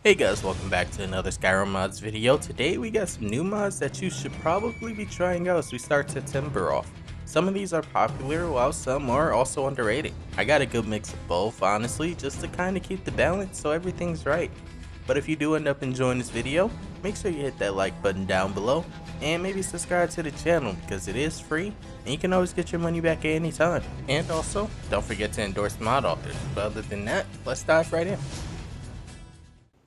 Hey guys, welcome back to another Skyrim mods video. Today we got some new mods that you should probably be trying out as we start September off. Some of these are popular while some are also underrated. I got a good mix of both, honestly, just to kind of keep the balance so everything's right. But if you do end up enjoying this video, make sure you hit that like button down below and maybe subscribe to the channel because it is free and you can always get your money back at any time. And also, don't forget to endorse mod authors. But other than that, let's dive right in.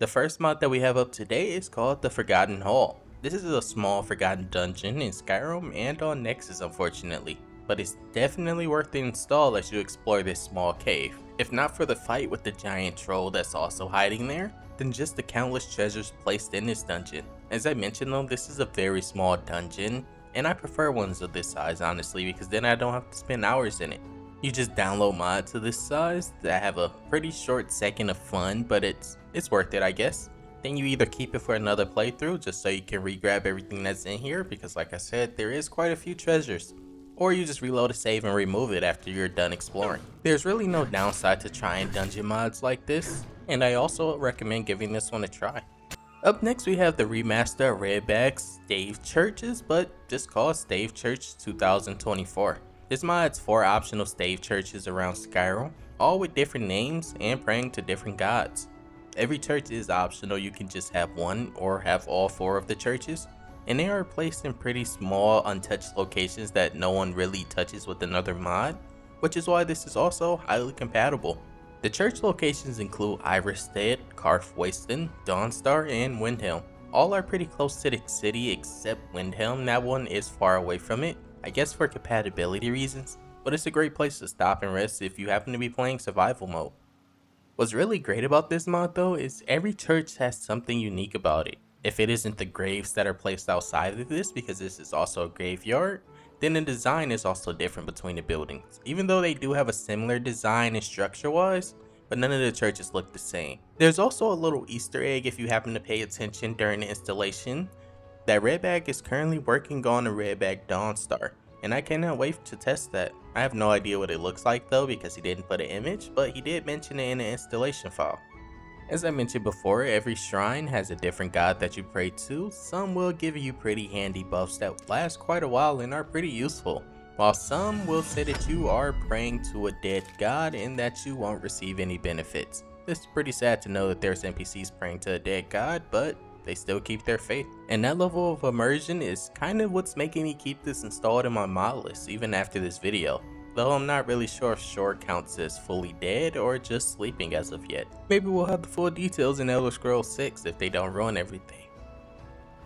The first mod that we have up today is called the Forgotten Hall. This is a small forgotten dungeon in Skyrim and on Nexus unfortunately, but it's definitely worth the install as you explore this small cave. If not for the fight with the giant troll that's also hiding there, then just the countless treasures placed in this dungeon. As I mentioned though, this is a very small dungeon, and I prefer ones of this size honestly because then I don't have to spend hours in it. You just download mods of this size that have a pretty short second of fun, but it's worth it I guess. Then you either keep it for another playthrough just so you can re-grab everything that's in here because like I said, there is quite a few treasures. Or you just reload a save and remove it after you're done exploring. There's really no downside to trying dungeon mods like this, and I also recommend giving this one a try. Up next we have the remaster of Redback's Stave Churches, but just called Stave Church 2024. This mod has 4 optional stave churches around Skyrim, all with different names and praying to different gods. Every church is optional, you can just have one or have all 4 of the churches, and they are placed in pretty small untouched locations that no one really touches with another mod, which is why this is also highly compatible. The church locations include Iverstead, Karthwasten, Dawnstar, and Windhelm. All are pretty close to the city except Windhelm, that one is far away from it. I guess for compatibility reasons, but it's a great place to stop and rest if you happen to be playing survival mode. What's really great about this mod though is every church has something unique about it. If it isn't the graves that are placed outside of this, because this is also a graveyard, then the design is also different between the buildings. Even though they do have a similar design and structure wise, but none of the churches look the same. There's also a little Easter egg if you happen to pay attention during the installation, that Redback is currently working on a Redback Dawnstar, and I cannot wait to test that. I have no idea what it looks like though because he didn't put an image, but he did mention it in the installation file. As I mentioned before, every shrine has a different god that you pray to. Some will give you pretty handy buffs that last quite a while and are pretty useful, while some will say that you are praying to a dead god and that you won't receive any benefits. It's pretty sad to know that there's NPCs praying to a dead god, but they still keep their faith. And that level of immersion is kind of what's making me keep this installed in my mod list even after this video. Though I'm not really sure if Shore counts as fully dead or just sleeping as of yet. Maybe we'll have the full details in Elder Scrolls 6 if they don't ruin everything.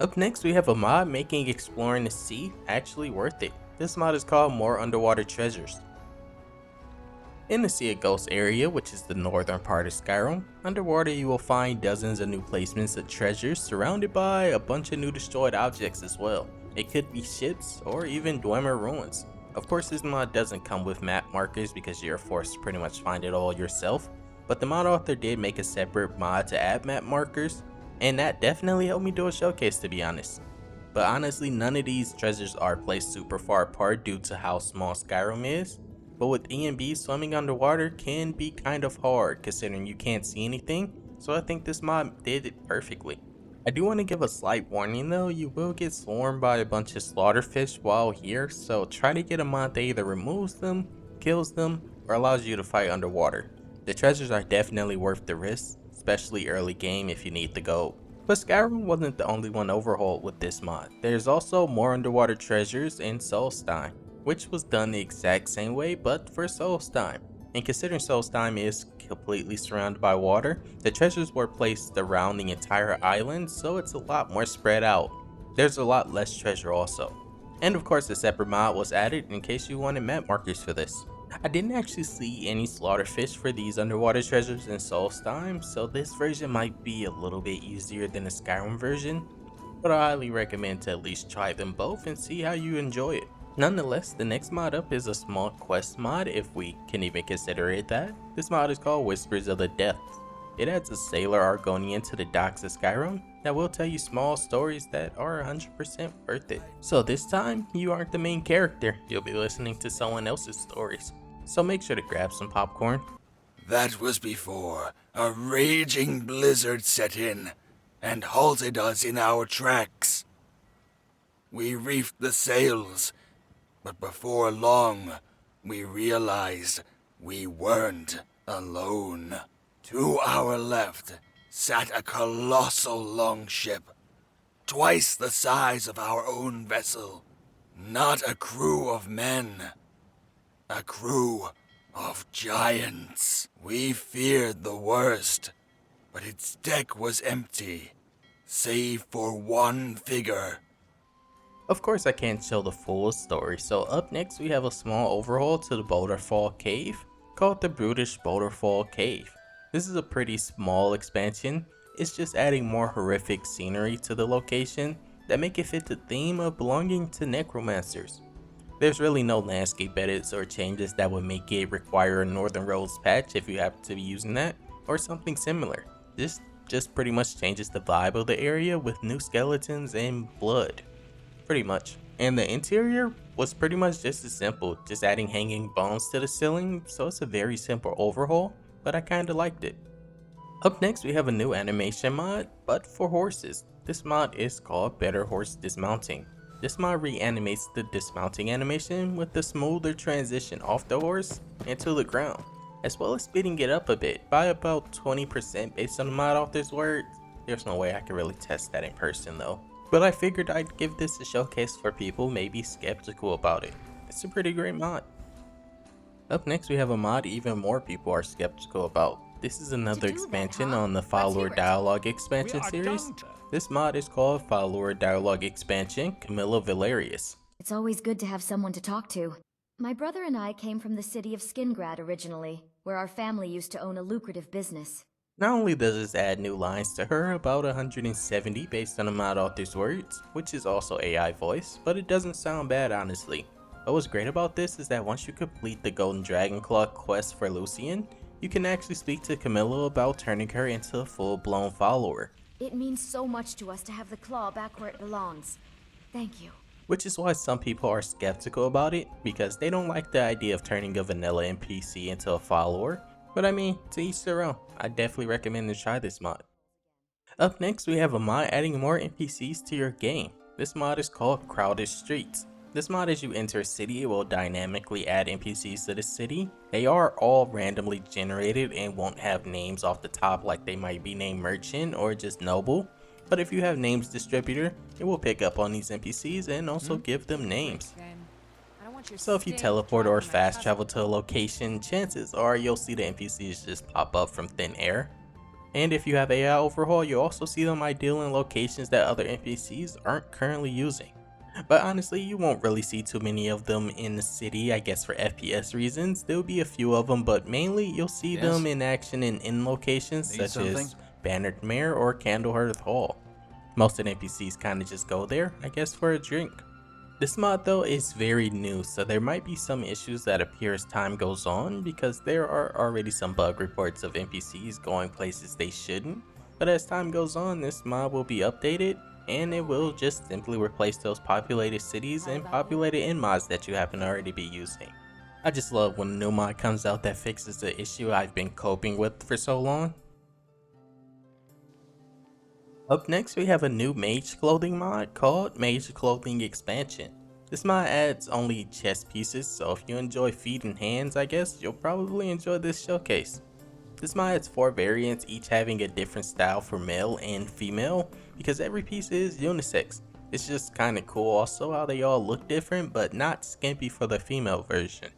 Up next we have a mod making exploring the sea actually worth it. This mod is called More Underwater Treasures. In the Sea of Ghosts area, which is the northern part of Skyrim, underwater you will find dozens of new placements of treasures surrounded by a bunch of new destroyed objects as well. It could be ships or even Dwemer ruins. Of course this mod doesn't come with map markers because you're forced to pretty much find it all yourself, but the mod author did make a separate mod to add map markers, and that definitely helped me do a showcase to be honest. But honestly none of these treasures are placed super far apart due to how small Skyrim is. But with ENB, swimming underwater can be kind of hard considering you can't see anything, so I think this mod did it perfectly. I do want to give a slight warning though, you will get swarmed by a bunch of slaughterfish while here, so try to get a mod that either removes them, kills them, or allows you to fight underwater. The treasures are definitely worth the risk, especially early game if you need the gold. But Skyrim wasn't the only one overhauled with this mod. There's also more underwater treasures in Solstheim, which was done the exact same way but for Solstheim. And considering Solstheim is completely surrounded by water, the treasures were placed around the entire island, so it's a lot more spread out. There's a lot less treasure also. And of course a separate mod was added in case you wanted map markers for this. I didn't actually see any slaughterfish for these underwater treasures in Solstheim, so this version might be a little bit easier than the Skyrim version, but I highly recommend to at least try them both and see how you enjoy it. Nonetheless, the next mod up is a small quest mod, if we can even consider it that. This mod is called Whispers of the Depths. It adds a sailor Argonian to the docks of Skyrim that will tell you small stories that are 100% worth it. So this time, you aren't the main character, you'll be listening to someone else's stories. So make sure to grab some popcorn. That was before A raging blizzard set in and halted us in our tracks. We reefed the sails, but before long, we realized we weren't alone. To our left sat a colossal longship, twice the size of our own vessel. Not a crew of men, a crew of giants. We feared the worst, but its deck was empty, save for one figure. Of course I can't show the full story, so up next we have a small overhaul to the Boulderfall cave called the Brutish Boulderfall cave. This is a pretty small expansion. It's just adding more horrific scenery to the location that make it fit the theme of belonging to necromancers. There's really no landscape edits or changes that would make it require a Northern Roads patch if you happen to be using that, or something similar. This just pretty much changes the vibe of the area with new skeletons and blood. Pretty much. And the interior was pretty much just as simple, just adding hanging bones to the ceiling, so it's a very simple overhaul, but I kinda liked it. Up next we have a new animation mod, but for horses. This mod is called Better Horse Dismounting. This mod reanimates the dismounting animation with a smoother transition off the horse and to the ground, as well as speeding it up a bit by about 20% based on the mod author's words. There's no way I can really test that in person though. But I figured I'd give this a showcase for people maybe skeptical about it. It's a pretty great mod. Up next we have a mod even more people are skeptical about. This is another expansion on the Follower Dialogue expansion series. This mod is called Follower Dialogue Expansion Camilla Valerius. It's always good to have someone to talk to. My brother and I came from the city of Skingrad originally, where our family used to own a lucrative business. Not only does this add new lines to her, about 170 based on the mod author's words, which is also AI voice, but it doesn't sound bad honestly. But what's great about this is that once you complete the Golden Dragon Claw quest for Lucian, you can actually speak to Camilla about turning her into a full-blown follower. It means so much to us to have the claw back where it belongs. Thank you. Which is why some people are skeptical about it, because they don't like the idea of turning a vanilla NPC into a follower. But I mean, to each their own. I definitely recommend to try this mod. Up next we have a mod adding more NPCs to your game. This mod is called Crowded Streets. This mod, as you enter a city, it will dynamically add NPCs to the city. They are all randomly generated and won't have names off the top like they might be named Merchant or just Noble. But if you have names Distributor, it will pick up on these NPCs and also give them names. So if you teleport or fast travel to a location, chances are you'll see the NPCs just pop up from thin air. And if you have AI overhaul, you'll also see them ideal in locations that other NPCs aren't currently using. But honestly, you won't really see too many of them in the city, I guess for FPS reasons. There'll be a few of them, but mainly you'll see them in action in locations such as Bannered Mare or Candlehearth Hall. Most of the NPCs kinda just go there, I guess for a drink. This mod though is very new, so there might be some issues that appear as time goes on because there are already some bug reports of NPCs going places they shouldn't. But as time goes on, this mod will be updated and it will just simply replace those populated cities and populated end mods that you happen to already be using. I just love when a new mod comes out that fixes the issue I've been coping with for so long. Up next we have a new Mage clothing mod called Mage Clothing Expansion. This mod adds only chest pieces, so if you enjoy feet and hands, I guess you'll probably enjoy this showcase. This mod has 4 variants, each having a different style for male and female, because every piece is unisex. It's just kinda cool also how they all look different, but not skimpy for the female version.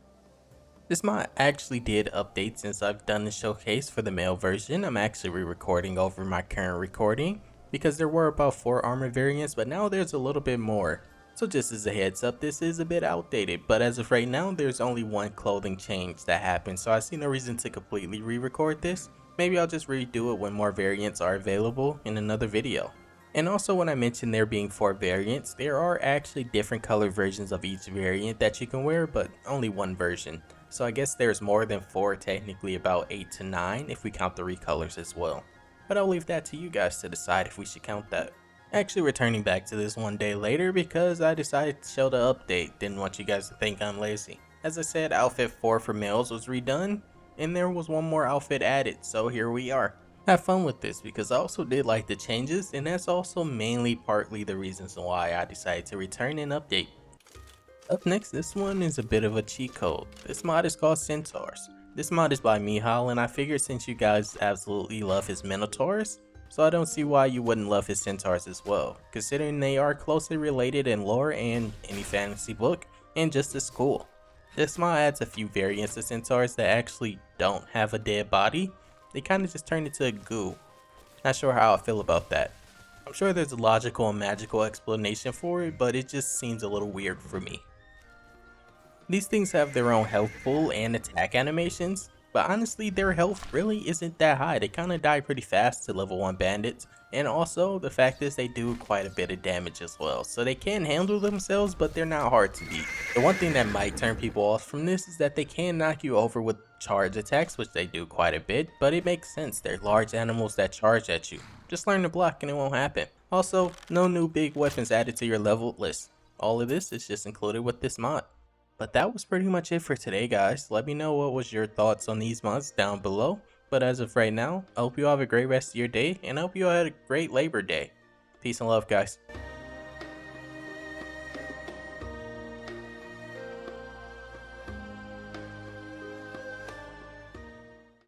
This mod actually did update since I've done the showcase for the male version. I'm actually re-recording over my current recording, because there were about 4 armor variants, but now there's a little bit more. So just as a heads up, this is a bit outdated, but as of right now, there's only one clothing change that happened, so I see no reason to completely re-record this. Maybe I'll just redo it when more variants are available in another video. And also when I mentioned there being 4 variants, there are actually different color versions of each variant that you can wear, but only one version. So I guess there's more than 4, technically about 8 to 9 if we count the recolors as well. But I'll leave that to you guys to decide if we should count that. Actually returning back to this one day later because I decided to show the update, didn't want you guys to think I'm lazy. As I said, outfit 4 for males was redone, and there was one more outfit added, so here we are. Have fun with this because I also did like the changes, and that's also mainly partly the reasons why I decided to return and update. Up next, this one is a bit of a cheat code. This mod is called Centaurs. This mod is by Mihail, and I figured since you guys absolutely love his Minotaurs, so I don't see why you wouldn't love his Centaurs as well, considering they are closely related in lore and any fantasy book, and just as cool. This mod adds a few variants of Centaurs that actually don't have a dead body. They kind of just turn into a goo. Not sure how I feel about that. I'm sure there's a logical and magical explanation for it, but it just seems a little weird for me. These things have their own health pool and attack animations, but honestly their health really isn't that high. They kinda die pretty fast to level 1 bandits, and also the fact is they do quite a bit of damage as well, so they can handle themselves, but they're not hard to beat. The one thing that might turn people off from this is that they can knock you over with charge attacks, which they do quite a bit, but it makes sense. They're large animals that charge at you. Just learn to block and it won't happen. Also, no new big weapons added to your level list. All of this is just included with this mod. But that was pretty much it for today, guys. Let me know what was your thoughts on these mods down below. But as of right now, I hope you all have a great rest of your day, and I hope you all had a great Labor Day. Peace and love, guys.